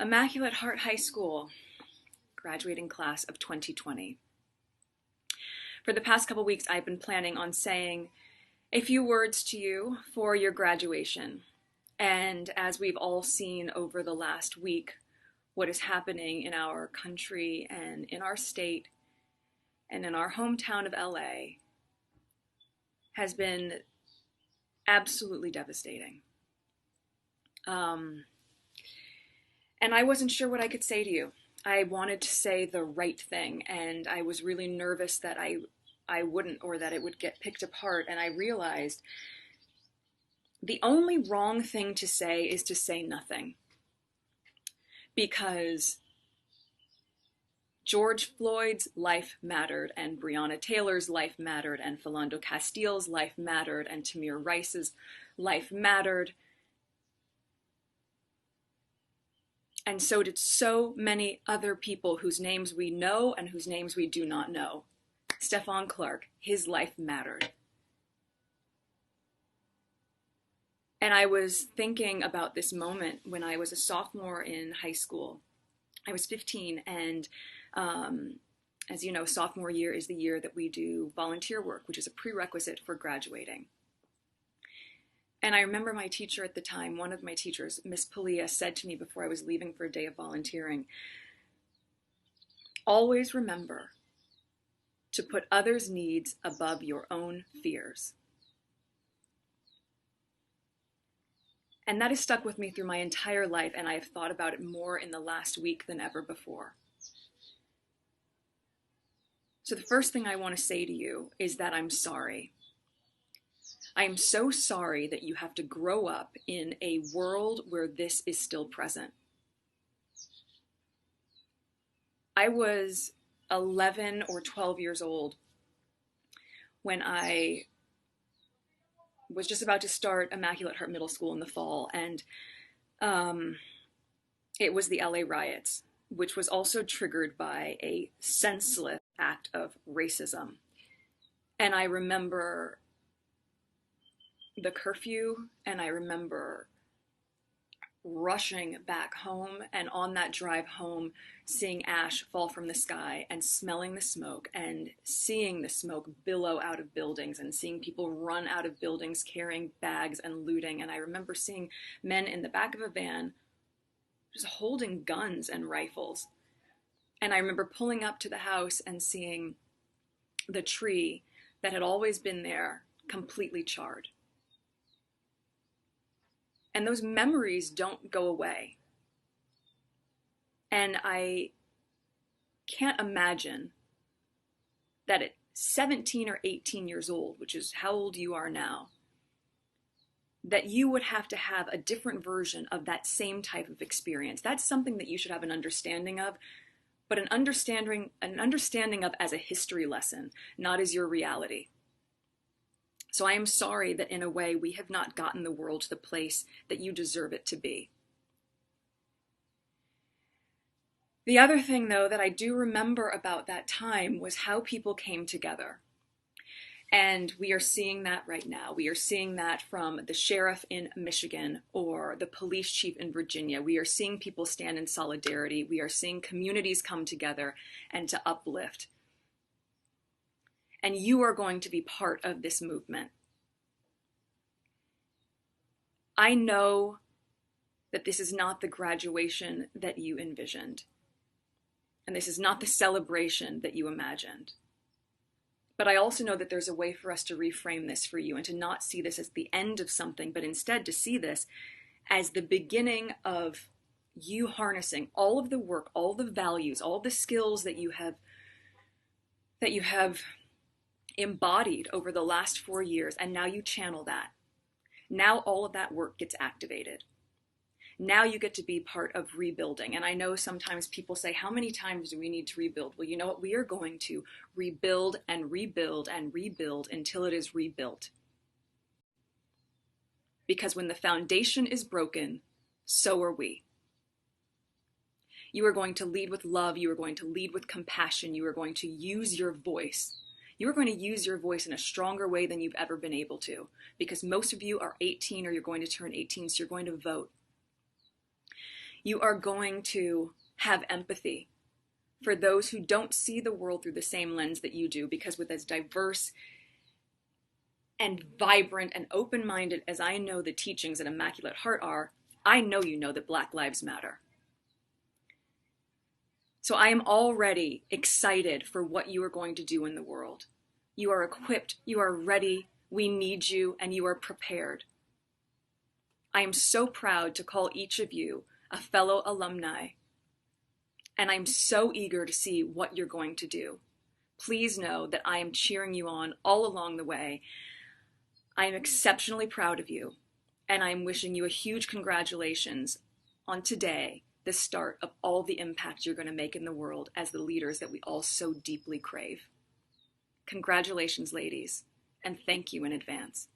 Immaculate Heart High School, graduating class of 2020. For the past couple weeks, I've been planning on saying a few words to you for your graduation. And as we've all seen over the last week, what is happening in our country and in our state and in our hometown of LA has been absolutely devastating. And I wasn't sure what I could say to you. I wanted to say the right thing, and I was really nervous that I wouldn't, or that it would get picked apart. And I realized the only wrong thing to say is to say nothing. Because George Floyd's life mattered, and Breonna Taylor's life mattered, and Philando Castile's life mattered, and Tamir Rice's life mattered. And so did so many other people whose names we know and whose names we do not know. Stephon Clark, his life mattered. And I was thinking about this moment when I was a sophomore in high school. I was 15, and as you know, sophomore year is the year that we do volunteer work, which is a prerequisite for graduating. And I remember my teacher at the time, one of my teachers, Miss Palia, said to me before I was leaving for a day of volunteering, always remember to put others' needs above your own fears. And that has stuck with me through my entire life, and I have thought about it more in the last week than ever before. So the first thing I want to say to you is that I'm sorry. I am so sorry that you have to grow up in a world where this is still present. I was 11 or 12 years old when I was just about to start Immaculate Heart Middle School in the fall, and it was the LA riots, which was also triggered by a senseless act of racism. And I remember the curfew, and I remember rushing back home, and on that drive home, seeing ash fall from the sky and smelling the smoke and seeing the smoke billow out of buildings and seeing people run out of buildings carrying bags and looting. And I remember seeing men in the back of a van just holding guns and rifles. And I remember pulling up to the house and seeing the tree that had always been there completely charred. And those memories don't go away. And I can't imagine that at 17 or 18 years old, which is how old you are now, that you would have to have a different version of that same type of experience. That's something that you should have an understanding of, but an understanding of as a history lesson, not as your reality. So I am sorry that in a way we have not gotten the world to the place that you deserve it to be. The other thing, though, that I do remember about that time was how people came together. And we are seeing that right now. We are seeing that from the sheriff in Michigan or the police chief in Virginia. We are seeing people stand in solidarity. We are seeing communities come together and to uplift. And you are going to be part of this movement. I know that this is not the graduation that you envisioned. And this is not the celebration that you imagined. But I also know that there's a way for us to reframe this for you and to not see this as the end of something, but instead to see this as the beginning of you harnessing all of the work, all the values, all the skills that you have embodied over the last 4 years, and now you channel that. Now all of that work gets activated. Now you get to be part of rebuilding. And I know sometimes people say, how many times do we need to rebuild? Well, you know what? We are going to rebuild and rebuild and rebuild until it is rebuilt. Because when the foundation is broken, so are we. You are going to lead with love. You are going to lead with compassion. You are going to use your voice. You are going to use your voice in a stronger way than you've ever been able to, because most of you are 18 or you're going to turn 18, so you're going to vote. You are going to have empathy for those who don't see the world through the same lens that you do, because with as diverse and vibrant and open-minded as I know the teachings at Immaculate Heart are, I know you know that Black Lives Matter. So I am already excited for what you are going to do in the world. You are equipped, you are ready, we need you, and you are prepared. I am so proud to call each of you a fellow alumni, and I'm so eager to see what you're going to do. Please know that I am cheering you on all along the way. I am exceptionally proud of you, and I'm wishing you a huge congratulations on today, the start of all the impact you're going to make in the world as the leaders that we all so deeply crave. Congratulations, ladies, and thank you in advance.